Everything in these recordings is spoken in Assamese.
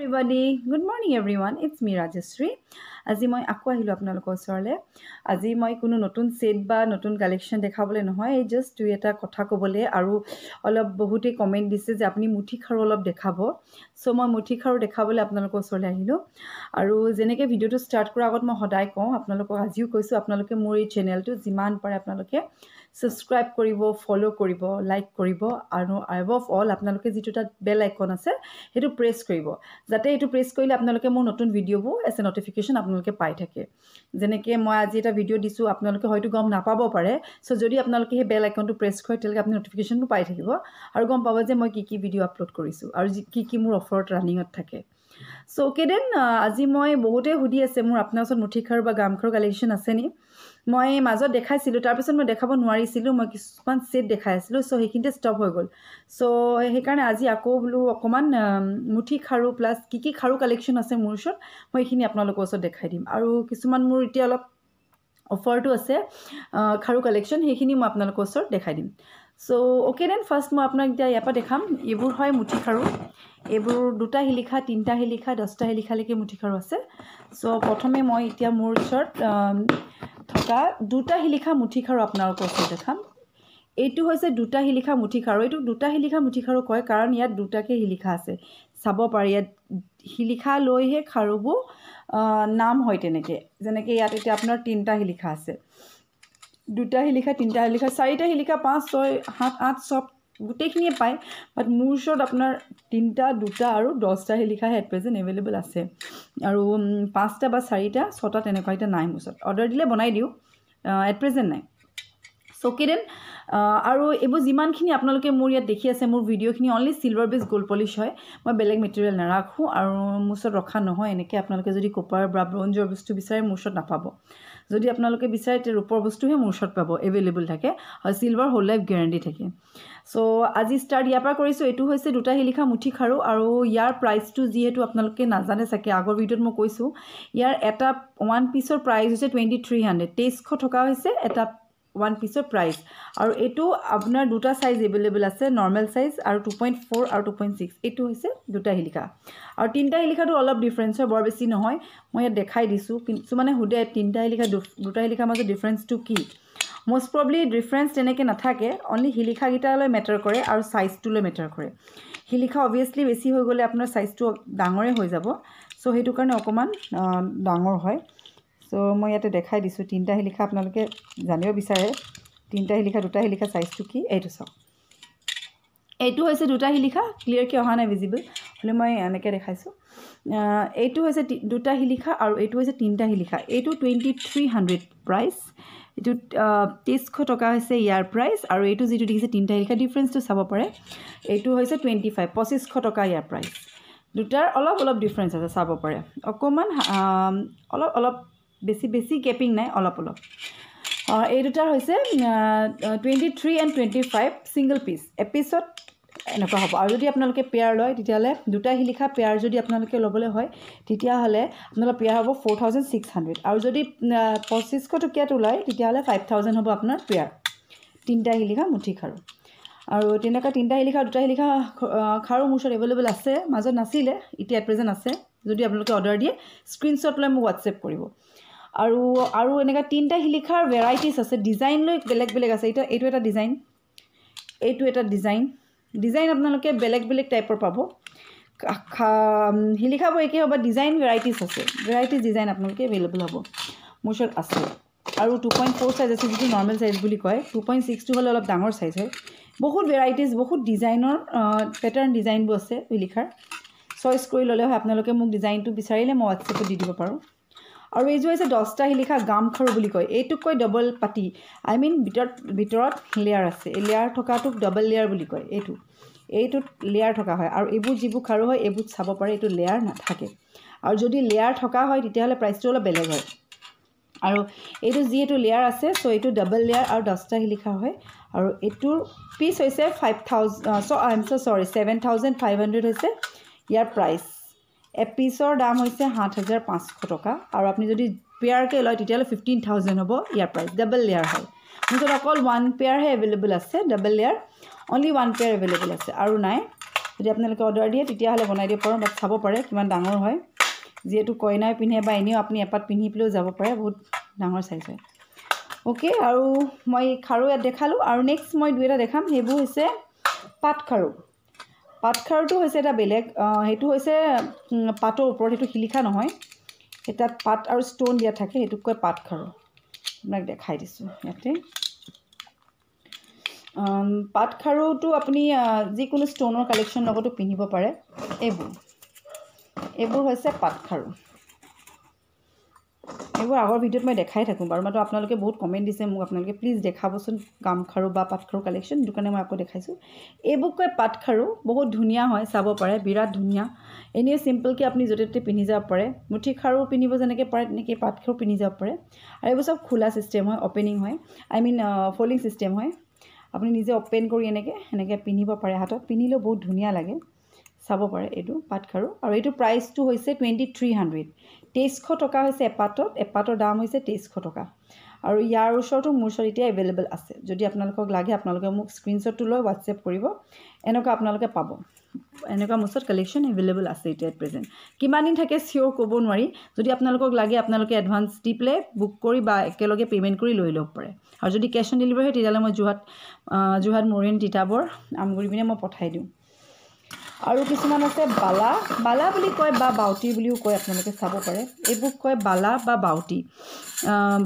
everybody. Good morning everyone. It's me Rajashree. আজি মই আকৌ আহিলো আপোনালোকৰ ওচৰলে আজি মই কোনো নতুন সেট বা নতুন কালেকশন দেখাবলে নহয় জাস্ট দুই এটা কথা কবলে আৰু অলপ বহুতে কমেন্ট দিছে যে আপুনি মুঠি খাৰু অলপ দেখাব সো মই মুঠি খাৰু দেখাবলে আপোনালোকৰ ওচৰলে আহিলো আৰু জেনেকে ভিডিওটো স্টাৰ্ট কৰা আগত মই সদায় কওঁ আপোনালোকক আজিও কৈছো আপোনালোকে মোৰ এই চেনেলটো যিমান পাৰে আপোনালোকে subscribe কৰিব follow কৰিব like কৰিব আৰু above all আপোনালোকে যেটোটা বেল আইকন আছে হেতু প্ৰেছ কৰিব যাতে এটো প্ৰেছ কৰিলে আপোনালোকে মোৰ নতুন ভিডিওবোৰ এস নোটিফিকেশন আপোনালোকে পাই থাকে জেনেকে মই আজি এটা ভিডিও দিছো আপোনালোকে হয়তো গম নাপাব পাৰে সো যদি আপোনালোকে হে বেল আইকনটো প্ৰেছ কৰে তেলকে আপুনি নোটিফিকেশনটো পাই থাকিব আৰু গম পাব যে মই কি ভিডিও আপলোড কৰিছো আৰু কি মোৰ অফাৰত ৰানিংত থাকে সো ওকে দেন আজি মই বহুতে হুডি আছে মোৰ আপোনাৰ ওচৰত মুঠি খাৰু বা গাম খাৰু কালেকশন আছে নি মই মাজত দেখাইছিলো তাৰ পিছত মই দেখাব নোৱাৰিছিলো মই কিছুমান সেট দেখাইছিলো সো হেকিনতে ষ্টপ হৈ গল সো হে কাৰণে আজি আকৌ বলু অকমান মুঠি খাৰু প্লাস কি খাৰু কালেকশন আছে মোৰ ওচৰত মই এখিনি আপোনালোকৰ ওচৰত দেখাই দিম আৰু কিছুমান মোৰ এতিয়া অলপ অফাৰটো আছে খাৰু কালেকশন হেখিনি মই আপোনালোকৰ ওচৰত দেখাই দিম সো ওকে দেন ফাৰ্স্ট মই আপোনাক এতিয়া ইয়াপা দেখাম এবোৰ হয় মুঠি খাৰু এবোৰ দুটা হিলিখা তিনটা হিলিখা 10টা হিলিখা লৈকে মুঠি খাৰু আছে সো প্ৰথমে মই এতিয়া মোৰ ওচৰত থকা দুটা হিলিখা মুঠি খাৰু আপোনালোকৰ ওচৰত দেখাম এইটো হৈছে দুটা হিলিখা মুঠি খাৰু এইটো দুটা হিলিখা মুঠি খাৰু কয় কাৰণ ইয়াত দুটাকে হিলিখা আছে চাব পাৰি ইয়াত হিলিখা লৈহে খাৰুবু নাম হয় তেনেকে যেনেকে ইয়াত এতিয়া আপোনাৰ তিনটা হিলিখা আছে দুটা হিলিখা তিনটা হিলিখা চাৰিটা হিলিখা 5 6 7 8 সব গুটেখিনিয়ে পায় বাট মোৰ ওচৰত আপোনাৰ তিনটা দুটা আৰু 10টা হিলিখা এট প্ৰেজেন্ট अवेलेबल আছে আৰু 5টা বা 4টা 6টা তেনেকুৱা এটা নাই মোৰ ওচৰত অৰ্ডাৰ দিলে বনাই দিও এট প্ৰেজেন্ট নাই সো কিদেন আৰু এবোৰ যিমানখিনি আপোনালোকে মোৰ ইয়াত দেখি আছে মোৰ ভিডিওখিনি only silver base gold polish হয় মই বেলেগ মেটেৰিয়েল নাৰাখো আৰু মুছত ৰখা নহয় এনেকে আপোনালোকে যদি কপাৰ বা ব্ৰঞ্জৰ বস্তু বিচাৰে মুছত নাপাব যদি আপোনালোকে বিচাৰে তে ৰূপৰ বস্তুহে মুছত পাব अवेलेबल থাকে আৰু সিলভাৰ হোল লাইফ গ্যাৰান্টি থাকে সো আজি স্টাৰ্ট ইয়াপা কৰিছো এটো হৈছে দুটা হিলিখা মুঠি খাৰু আৰু ইয়াৰ প্ৰাইসটো যেহেতু আপোনালোকে নাজানে সকে আগৰ ভিডিওত মই কৈছো ইয়াৰ এটা ওয়ান পিসৰ প্ৰাইস হৈছে 2300 2300 টকা হৈছে এটা one piece of price আৰু এটো আপোনাৰ দুটা সাইজ अवेलेबल আছে নৰমাল সাইজ আৰু 2.4 আৰু 2.6 এটো হৈছে দুটা হিলিখা আৰু তিনটা হিলিখাটো অলপ ডিফাৰেন্স হয় বৰ বেছি নহয় মই ইয়াত দেখাই দিছো কিন্তু মানে হুডে তিনটা হিলিখা দুটা হিলিখা মাজত ডিফাৰেন্সটো কি মোস্ট প্ৰবলি ডিফাৰেন্স তেনেকে নাথাকে অনলি হিলিখা গিটালৈ মেটাৰ কৰে আৰু সাইজটো লৈ মেটাৰ কৰে হিলিখা obviously বেছি হৈ গলে আপোনাৰ সাইজটো ডাঙৰে হৈ যাব সো হেতু কাৰণে অকমান ডাঙৰ হয় সো মই ইয়াতে দেখাই দিছো তিনটা হিলিখা আপোনালোকে জানিব বিচাৰে তিনটা হিলিখা দুটা হিলিখা সাইজটো কি এইটো সব এইটো হৈছে দুটা হিলিখা ক্লিয়াৰ কি অহা নাই ভিজিবল হলে মই এনেকে দেখাইছো এইটো হৈছে দুটা হিলিখা আৰু এইটো হৈছে তিনটা হিলিখা এইটো 2300 প্ৰাইস এইটো 2300 টকা হৈছে ইয়াৰ প্ৰাইস আৰু এইটো যেটো দেখিছে তিনটা হিলিখা ডিফাৰেন্সটো চাব পাৰে এইটো হৈছে 2500 টকা ইয়াৰ প্ৰাইস দুটাৰ অলপ ডিফাৰেন্স আছে চাব পাৰে অকমান অলপ বেছি কেপিং নাই অলপ এই দুটাৰ হৈছে 23 and 25 সিঙ্গল পিস এপিসড এনেকুৱা হ'ব আৰু যদি আপোনালোকে পেয়াৰ লয় তেতিয়ালে দুটা হিলিখা পেয়াৰ যদি আপোনালোকে লবলে হয় তেতিয়াহলে আপোনালোকৰ পেয়াৰ হ'ব 4600 আৰু যদি 2500 টকিয়াটো লয় তেতিয়াহলে 5000 হ'ব আপোনাৰ পেয়াৰ তিনটা হিলিখা মুঠি খাৰু আৰু তেনেকা তিনটা হিলিখা দুটা হিলিখা খাৰু মুছত अवेलेबल আছে মাজত নাছিলে এতিয়া প্ৰেজেন্ট আছে যদি আপোনালোকে অৰ্ডাৰ দিয়ে স্ক্ৰিনশ্বট লৈ মোক WhatsApp কৰিব আৰু এনেকা তিনটা হিলিখাৰ ভেৰাইটিজ আছে ডিজাইন লৈ বেলেগ আছে এইটো এটা ডিজাইন এইটো এটা ডিজাইন আপোনালোকে বেলেগ টাইপৰ পাব হিলিখাবোৰ একে হ'ব ডিজাইন ভেৰাইটিজ আছে ভেৰাইটিজ ডিজাইন আপোনালোকে अवेलेबल হ'ব মুছত আছে আৰু 2.4 সাইজ আছে যেটো নৰমাল সাইজ বুলি কয় 2.6 টো হলে অলপ ডাঙৰ সাইজ হয় বহুত ভেৰাইটিজ বহুত ডিজাইনৰ প্যাটাৰ্ন ডিজাইনবোৰ আছে হিলিখাৰ চয়েস কৰি ললে হয় আপোনালোকে মোক ডিজাইনটো বিচাৰিলে মই WhatsApp দি দিব পাৰো আৰু এই যে 10টা হিলিখা গাম খাৰু বুলি কয় এইটো কয় ডাবল পাটি আই মিন ভিতৰত লেয়াৰ আছে লেয়াৰ থকাটো ডাবল লেয়াৰ বুলি কয় এইটো লেয়াৰ থকা হয় আৰু এবু জিবু খাৰু হয় এবু চাব পাৰে এইটো লেয়াৰ নাথাকে আৰু যদি লেয়াৰ থকা হয় তেতিয়াহলে প্ৰাইসটো অলপ বেলেগ হয় আৰু এইটো যেটো লেয়াৰ আছে সো এইটো ডাবল লেয়াৰ আৰু 10টা হিলিখা হয় আৰু এইটোৰ পিস হৈছে 5000 আই এম সো সৰি 7500 হৈছে ইয়াৰ প্ৰাইস এপিসৰ দাম হৈছে 7500 টকা আৰু আপুনি যদি পেয়াৰ কে লয় তেতিয়ালে 15000 হ'ব ইয়াৰ প্ৰাইস ডাবল লেয়াৰ হয় মুজত অকল ওয়ান পেয়াৰ হে अवेलेबल আছে double layer only one pair available আছে আৰু নাই যদি আপোনালোকে অৰ্ডাৰ দিয়ে তেতিয়াহ'লে বনাই দিব পাৰোঁ বাট চাব পাৰে কিমান ডাঙৰ হয় যিহেতু কইনাই পিন্ধে বা এনেও আপুনি এপাত পিন্ধি পেলাইও যাব পাৰে বহুত ডাঙৰ সাইজ হয় ওকে আৰু মই খাৰু ইয়াত দেখালোঁ আৰু নেক্সট মই দুই এটা দেখাম সেইবোৰ হৈছে পাটখাৰু পাটখাৰুটো হৈছে এটা বেলেগ সেইটো হৈছে পাতৰ ওপৰত সেইটো শিলিখা নহয় তাত পাত আৰু ষ্ট'ন দিয়া থাকে সেইটোক কয় পাটখাৰু আপোনাক দেখাই দিছোঁ ইয়াতে পাটখাৰুটো আপুনি যিকোনো ষ্ট'নৰ কালেকশ্যন লগতো পিন্ধিব পাৰে এইবোৰ হৈছে পাটখাৰু এইবোৰ আগৰ ভিডিঅ'ত মই দেখাই থাকোঁ বাৰু মাত্ৰ আপোনালোকে বহুত কমেণ্ট দিছে মোক আপোনালোকে প্লিজ দেখাবচোন গামখাৰু বা পাটখাৰু কালেকশ্যন সেইটো কাৰণে মই আকৌ দেখাইছোঁ এইবোৰ কয় পাটখাৰু বহুত ধুনীয়া হয় চাব পাৰে বিৰাট ধুনীয়া এনেই চিম্পলকৈ আপুনি য'তে ত'তে পিন্ধি যাব পাৰে মুঠি খাৰু পিন্ধিব যেনেকৈ পাৰে তেনেকৈ পাটখাৰু পিন্ধি যাব পাৰে আৰু এইবোৰ চব খোলা ছিষ্টেম হয় অ'পেনিং হয় আই মিন ফল্ডিং ছিষ্টেম হয় আপুনি নিজে অ'পেন কৰি এনেকৈ পিন্ধিব পাৰে হাতত পিন্ধিলেও বহুত ধুনীয়া লাগে চাব পাৰে এইটো পাটখাৰু আৰু এইটো প্ৰাইচটো হৈছে 2300 2300 টকা হৈছে এপাতৰ দাম হৈছে 2300 টকা আৰু ইয়াৰ ওচৰতো মোৰ ওচৰত এতিয়া এভেইলেবল আছে যদি আপোনালোকক লাগে আপোনালোকে মোক স্ক্ৰীনশ্বটটো লৈ হোৱাটছএপ কৰিব এনেকুৱা আপোনালোকে পাব এনেকুৱা মোৰ ওচৰত কালেকশ্যন এভেইলেবল আছে এতিয়া প্ৰেজেণ্ট কিমান দিন থাকে চিয়'ৰ ক'ব নোৱাৰি যদি আপোনালোকক লাগে আপোনালোকে এডভান্স দি পেলাই বুক কৰি বা একেলগে পে'মেণ্ট কৰি লৈ ল'ব পাৰে আৰু যদি কেছ অন ডেলিভাৰী হয় তেতিয়াহ'লে মই যোৰহাট মৰিয়নি তিতাবৰ আমগুৰি পিনে মই পঠাই দিওঁ আৰু কিছুমান আছে বালা বুলি কয় বা বাউটি বুলিও কয় আপোনালোকে চাব পাৰে এইবোৰ কয় বালা বা বাউটি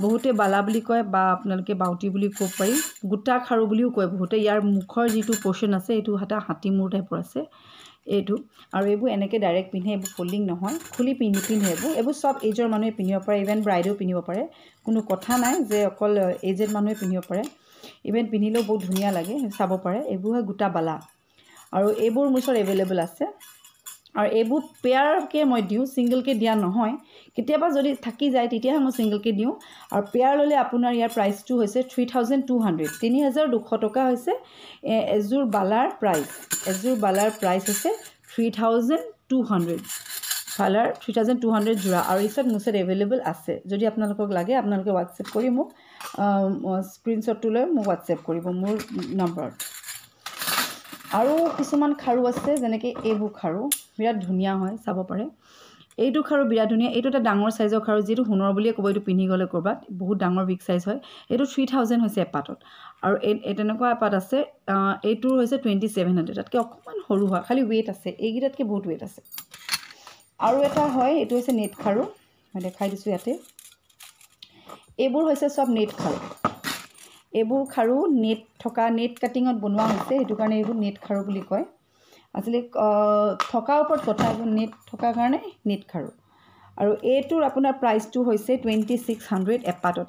বহুতে বালা বুলি কয় বা আপোনালোকে বাউটি বুলি ক'ব পাৰি গোটা খাৰু বুলিও কয় বহুতে ইয়াৰ মুখৰ যিটো পৰ্চন আছে এইটো হাতী মূৰ টাইপৰ আছে এইটো আৰু এইবোৰ এনেকৈ ডাইৰেক্ট পিন্ধে এইবোৰ ফল্ডিং নহয় খুলি নিপিন্ধে এইবোৰ চব এজৰ মানুহে পিন্ধিব পাৰে ইভেন ব্ৰাইডেও পিন্ধিব পাৰে কোনো কথা নাই যে অকল এজেড মানুহে পিন্ধিব পাৰে ইভেন পিন্ধিলেও বহুত ধুনীয়া লাগে চাব পাৰে এইবোৰ হয় গোটা বালা আৰু এইবোৰ মোৰ ওচৰত এভেইলেবল আছে আৰু এইবোৰ পেয়াৰকৈ মই দিওঁ ছিংগলকৈ দিয়া নহয় কেতিয়াবা যদি থাকি যায় তেতিয়াহে মই ছিংগলকৈ দিওঁ আৰু পেয়াৰ ল'লে আপোনাৰ ইয়াৰ প্ৰাইচটো হৈছে 3200 টকা হৈছে এযোৰ বালাৰ প্ৰাইচ হৈছে 3200 বালাৰ 3200 যোৰা আৰু এইচব মোৰ ওচৰত এভেইলেবল আছে যদি আপোনালোকক লাগে আপোনালোকে হোৱাটছএপ কৰি মোক স্ক্ৰীনশ্বটটো লৈ মোক হোৱাটছএপ কৰিব মোৰ নম্বৰত আৰু কিছুমান খাৰু আছে যেনেকৈ এইবোৰ খাৰু বিৰাট ধুনীয়া হয় চাব পাৰে এইটো খাৰু বিৰাট ধুনীয়া এইটো এটা ডাঙৰ চাইজৰ খাৰু যিটো সোণৰ বুলিয়ে ক'ব এইটো পিন্ধি গ'লে ক'ৰবাত বহুত ডাঙৰ বিগ চাইজ হয় এইটো 3000 হৈছে এপাতত আৰু তেনেকুৱা এপাত আছে এইটোৰ হৈছে 2700 তাতকৈ অকণমান সৰু হয় খালি ৱেইট আছে এইকেইটাতকৈ বহুত ৱেইট আছে আৰু এটা হয় এইটো হৈছে নেট খাৰু মই দেখাই দিছোঁ ইয়াতে এইবোৰ হৈছে চব নেট খাৰু এইবোৰ খাৰু নেট কাটিঙত বনোৱা হৈছে সেইটো কাৰণে এইবোৰ নেট খাৰু বুলি কয় আচলতে থকাৰ ওপৰত কথা এইবোৰ নেট থকাৰ কাৰণে নেট খাৰু আৰু এইটোৰ আপোনাৰ প্ৰাইচটো হৈছে 2600 এপাতত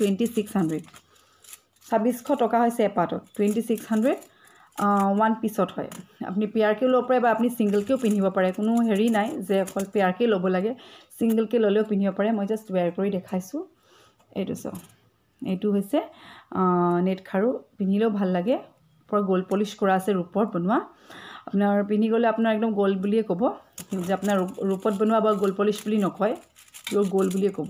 2600 টকা হৈছে এপাতত 2600 ওৱান পিছত হয় আপুনি পেয়াৰকৈ ল'ব পাৰে বা আপুনি ছিংগলকৈও পিন্ধিব পাৰে কোনো হেৰি নাই যে অকল পেয়াৰকৈ ল'ব লাগে ছিংগলকৈ ল'লেও পিন্ধিব পাৰে মই জাষ্ট ৱেৰ কৰি দেখাইছোঁ এইটো চাওক এইটো হৈছে নেট খাৰু পিন্ধিলেও ভাল লাগে পূৰা গ'ল্ড পলিচ কৰা আছে ৰূপত বনোৱা আপোনাৰ পিন্ধি গ'লে আপোনাৰ একদম গ'ল্ড বুলিয়ে ক'ব যে আপোনাৰ ৰূপত বনোৱা বা গ'ল্ড পলিচ বুলি নকয় পিয়'ৰ গ'ল্ড বুলিয়ে ক'ব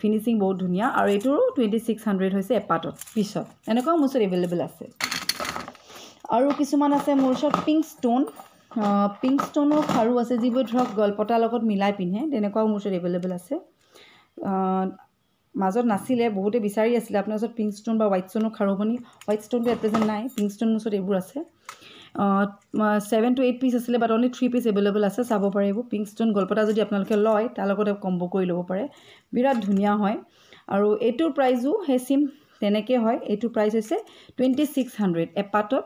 ফিনিচিং বহুত ধুনীয়া আৰু এইটোৰো 2600 হৈছে এপাতত পিছত এনেকুৱাও মোৰ ওচৰত এভেইলেবল আছে আৰু কিছুমান আছে মোৰ ওচৰত পিংক ষ্ট'নৰ খাৰু আছে যিবোৰ ধৰক গলপতাৰ লগত মিলাই পিন্ধে তেনেকুৱাও মোৰ ওচৰত এভেইলেবল আছে মাজত নাছিলে বহুতে বিচাৰি আছিলে আপোনাৰ ওচৰত পিংক ষ্ট'ন বা হোৱাইট ষ্ট'নৰ খাৰু বনি হোৱাইট ষ্ট'নটো এট প্ৰেজেণ্ট নাই পিংক ষ্ট'ন মোৰ ওচৰত এইবোৰ আছে 7 to 8 পিচ আছিলে বাট অনলি 3 পিচ এভেইলেবল আছে চাব পাৰে এইবোৰ পিংক ষ্ট'ন গলপতা যদি আপোনালোকে লয় তাৰ লগতে কম্ব কৰি ল'ব পাৰে বিৰাট ধুনীয়া হয় আৰু এইটোৰ প্ৰাইজো সেই চিম তেনেকৈ হয় এইটোৰ প্ৰাইচ হৈছে 2600 এপাতত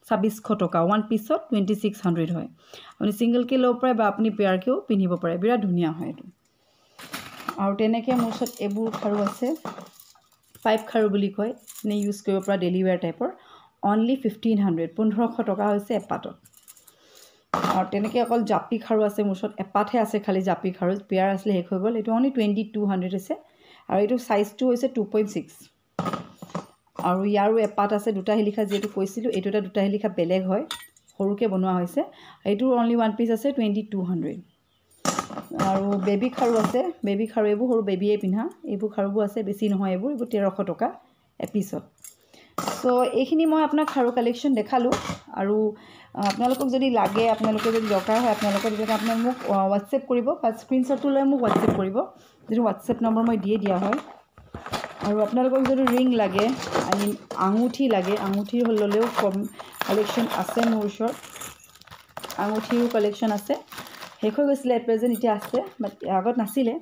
2600 টকা ওৱান পিছত 2600 হয় আপুনি ছিংগলকৈ ল'ব পাৰে বা আপুনি পেয়াৰকৈও পিন্ধিব পাৰে বিৰাট ধুনীয়া হয় এইটো আৰু তেনেকৈ মোৰ ওচৰত এইবোৰ খাৰু আছে পাইপ খাৰু বুলি কয় নে ইউজ কৰিব পৰা ডেইলি ৱেৰ টাইপৰ অনলি 1500 টকা হৈছে এপাতত আৰু তেনেকৈ অকল জাপি খাৰু আছে মোৰ ওচৰত এপাতহে আছে খালি জাপি খাৰু পেয়াৰ আছিলে শেষ হৈ গ'ল এইটো অনলি 2200 হৈছে আৰু এইটো চাইজটো হৈছে 2.6 আৰু ইয়াৰো এপাত আছে দুটা শিলিখা যিহেতু কৈছিলোঁ এইটো এটা দুটা শিলিখা বেলেগ হয় সৰুকৈ বনোৱা হৈছে এইটোৰ অনলি ওৱান পিচ আছে 2200 আৰু বেবী খাৰু আছে বেবী খাৰু এইবোৰ সৰু বেবীয়ে পিন্ধা এইবোৰ খাৰুবোৰ আছে বেছি নহয় এইবোৰ 1300 টকা এপিছত সো এইখিনি মই আপোনাক খাৰু কালেকশ্যন দেখালোঁ আৰু আপোনালোকক যদি লাগে আপোনালোকে যদি দৰকাৰ হয় আপোনালোকে তেতিয়া আপোনাক মোক হোৱাটছএপ কৰিব বা স্ক্ৰীনশ্বটটো লৈ মোক হোৱাটছএপ কৰিব যিটো হোৱাটছএপ নম্বৰ মই দিয়া হয় আৰু আপোনালোকক যদি ৰিং লাগে আই মিন আঙুঠি লাগে আঙুঠিৰ হ'লেও কম কালেকশ্যন আছে মোৰ ওচৰত আঙুঠিৰো কালেকশ্যন আছে শেষ হৈ গৈছিলে এট প্ৰেজেণ্ট এতিয়া আছে বাট আগত নাছিলে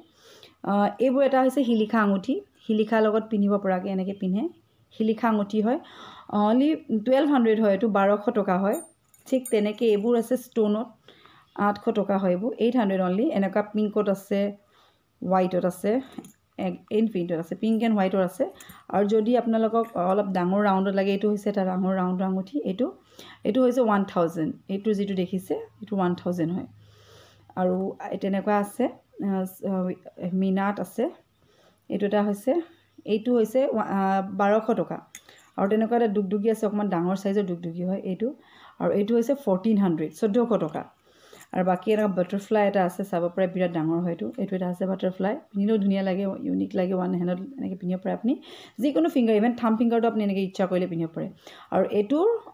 এইবোৰ এটা হৈছে শিলিখা আঙুঠি শিলিখাৰ লগত পিন্ধিব পৰাকৈ এনেকৈ পিন্ধে শিলিখা আঙুঠি হয় অনলি 1200 হয় এইটো 1200 টকা হয় ঠিক তেনেকৈ এইবোৰ আছে ষ্ট'নত 800 টকা হয় এইবোৰ 800 অনলি এনেকুৱা পিংকত আছে হোৱাইটত আছে ইন প্ৰিণ্টত আছে পিংক এণ্ড হোৱাইটৰ আছে আৰু যদি আপোনালোকক অলপ ডাঙৰ ৰাউণ্ডত লাগে এইটো হৈছে এটা ডাঙৰ ৰাউণ্ডৰ আঙুঠি এইটো হৈছে 1000 এইটো যিটো দেখিছে এইটো 1000 হয় আৰু তেনেকুৱা আছে মিনাত আছে এইটো এটা হৈছে এইটো হৈছে 1200 টকা আৰু তেনেকুৱা এটা দুগদুগী আছে অকণমান ডাঙৰ সাইজৰ দুগদুগী হয় এইটো আৰু এইটো হৈছে 1400 টকা আৰু বাকি এটা বাটাৰফ্লাই এটা আছে চাব পাৰে বিৰাট ডাঙৰ হয় এইটো এটা আছে বাটাৰফ্লাই পিন্ধিলেও ধুনীয়া লাগে ইউনিক লাগে ওৱান হেণ্ডত এনেকৈ পিন্ধিব পাৰে আপুনি যিকোনো ফিংগাৰ ইভেন থাম ফিংগাৰটো আপুনি এনেকৈ ইচ্ছা কৰিলে পিন্ধিব পাৰে আৰু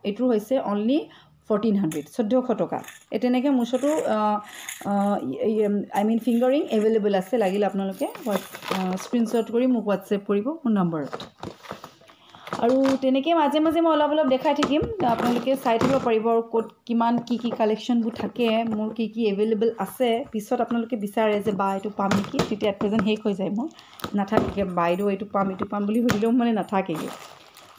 এইটোৰ হৈছে অনলি 1400 টকা এই তেনেকৈ মোৰ ওচৰতো আই মিন ফিংগাৰিং এভেইলেবল আছে লাগিলে আপোনালোকে স্ক্ৰীনশ্বট কৰি মোক হোৱাটছএপ কৰিব মোৰ নম্বৰত আৰু তেনেকৈ মাজে মাজে মই অলপ দেখাই থাকিম আপোনালোকে চাই থাকিব পাৰিব আৰু ক'ত কিমান কি কালেকশ্যনবোৰ থাকে মোৰ কি এভেইলেবল আছে পিছত আপোনালোকে বিচাৰে যে বা এইটো পাম নেকি তেতিয়া এট প্ৰেজেণ্ট শেষ হৈ যায় মোৰ নাথাকে বাইদেউ এইটো পাম বুলি সুধিলেও মানে নাথাকেগৈ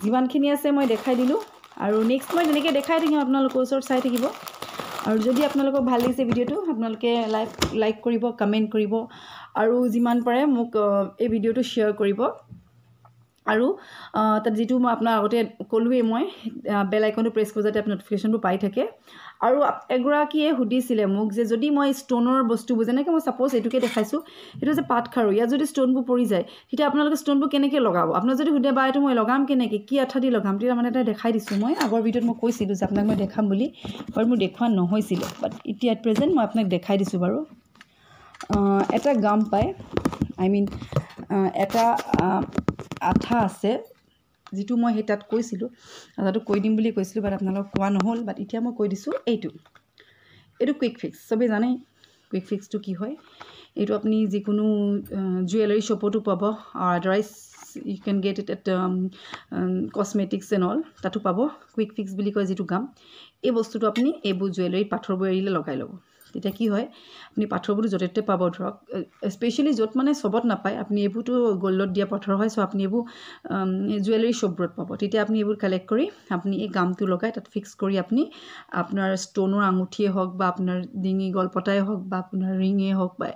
যিমানখিনি আছে মই দেখাই দিলোঁ আৰু নেক্সট মই তেনেকৈ দেখাই থাকিম আপোনালোকৰ ওচৰত চাই থাকিব আৰু যদি আপোনালোকক ভাল লাগিছে ভিডিঅ'টো আপোনালোকে লাইক কৰিব কমেণ্ট কৰিব আৰু যিমান পাৰে মোক এই ভিডিঅ'টো শ্বেয়াৰ কৰিব আৰু তাত যিটো মই আপোনাৰ আগতে ক'লোৱেই মই বেল আইকনটো প্ৰেছ কৰি যাতে আপোনাৰ নটিফিকেশ্যনবোৰ পাই থাকে আৰু এগৰাকীয়ে সুধিছিলে মোক যে যদি মই ষ্ট'নৰ বস্তুবোৰ যেনেকৈ মই ছাপ'জ এইটোকে দেখাইছোঁ এইটো যে পাত খাৰু ইয়াত যদি ষ্ট'নবোৰ পৰি যায় তেতিয়া আপোনালোকে ষ্ট'নবোৰ কেনেকৈ লগাব আপোনাৰ যদি সুধে বা এইটো মই লগাম কেনেকৈ কি আঠা দি লগাম তেতিয়া মানে এটা দেখাই দিছোঁ মই আগৰ ভিডিঅ'ত মই কৈছিলোঁ যে আপোনাক মই দেখাম বুলি বাৰু মোৰ দেখুওৱা নহৈছিলে বাট এতিয়া এট প্ৰেজেণ্ট মই আপোনাক দেখাই দিছোঁ বাৰু এটা গাম পায় আই মিন এটা আঠা আছে যিটো মই সেই তাত কৈছিলোঁ আঠাটো কৈ দিম বুলি কৈছিলোঁ বাট আপোনালোকক কোৱা নহ'ল বাট এতিয়া মই কৈ দিছোঁ এইটো কুইক ফিক্স চবেই জানেই কুইক ফিক্সটো কি হয় এইটো আপুনি যিকোনো জুৱেলাৰী শ্বপতো পাব otherwise you can get it at cosmetics and all তাতো পাব কুইক ফিক্স বুলি কয় যিটো গাম এই বস্তুটো আপুনি এইবোৰ জুৱেলাৰীত পাথৰবোৰ এৰিলে লগাই ল'ব তেতিয়া কি হয় আপুনি পাথৰবোৰটো য'তে ত'তে পাব ধৰক স্পেচিয়েলি য'ত মানে চবত নাপায় আপুনি এইবোৰতো গল্ডত দিয়া পাথৰ হয় চ' আপুনি এইবোৰ জুৱেলাৰী শ্বপবোৰত পাব তেতিয়া আপুনি এইবোৰ কালেক্ট কৰি আপুনি এই গামটো লগাই তাত ফিক্স কৰি আপুনি আপোনাৰ ষ্ট'নৰ আঙুঠিয়ে হওক বা আপোনাৰ ডিঙি গলপতাই হওক বা আপোনাৰ ৰিঙেই হওক বা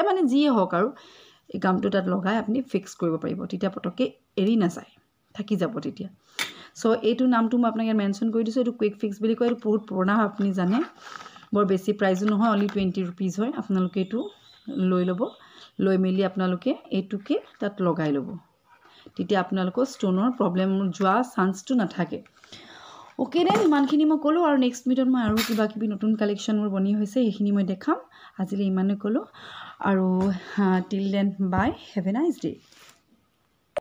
মানে যিয়ে হওক আৰু এই গামটো তাত লগাই আপুনি ফিক্স কৰিব পাৰিব তেতিয়া পটককৈ এৰি নাযায় থাকি যাব তেতিয়া চ' এইটো নামটো মই আপোনাক ইয়াত মেনশ্যন কৰি দিছোঁ এইটো কুইক ফিক্স বুলি কয় এইটো বহুত পুৰণা হয় আপুনি জানে বৰ বেছি প্ৰাইজো নহয় অনলি 20 ৰুপিজ হয় আপোনালোকে এইটো লৈ ল'ব লৈ মেলি আপোনালোকে এইটোকে তাত লগাই ল'ব তেতিয়া আপোনালোকৰ ষ্ট'নৰ প্ৰব্লেম যোৱা চান্সটো নাথাকে অ'কে দেন ইমানখিনি মই ক'লোঁ আৰু নেক্সট ভিডিঅ'ত মই আৰু কিবা নতুন কালেকশ্যন মোৰ বনি হৈছে সেইখিনি মই দেখাম আজিলৈ ইমানেই ক'লোঁ আৰু till then bye have a nice day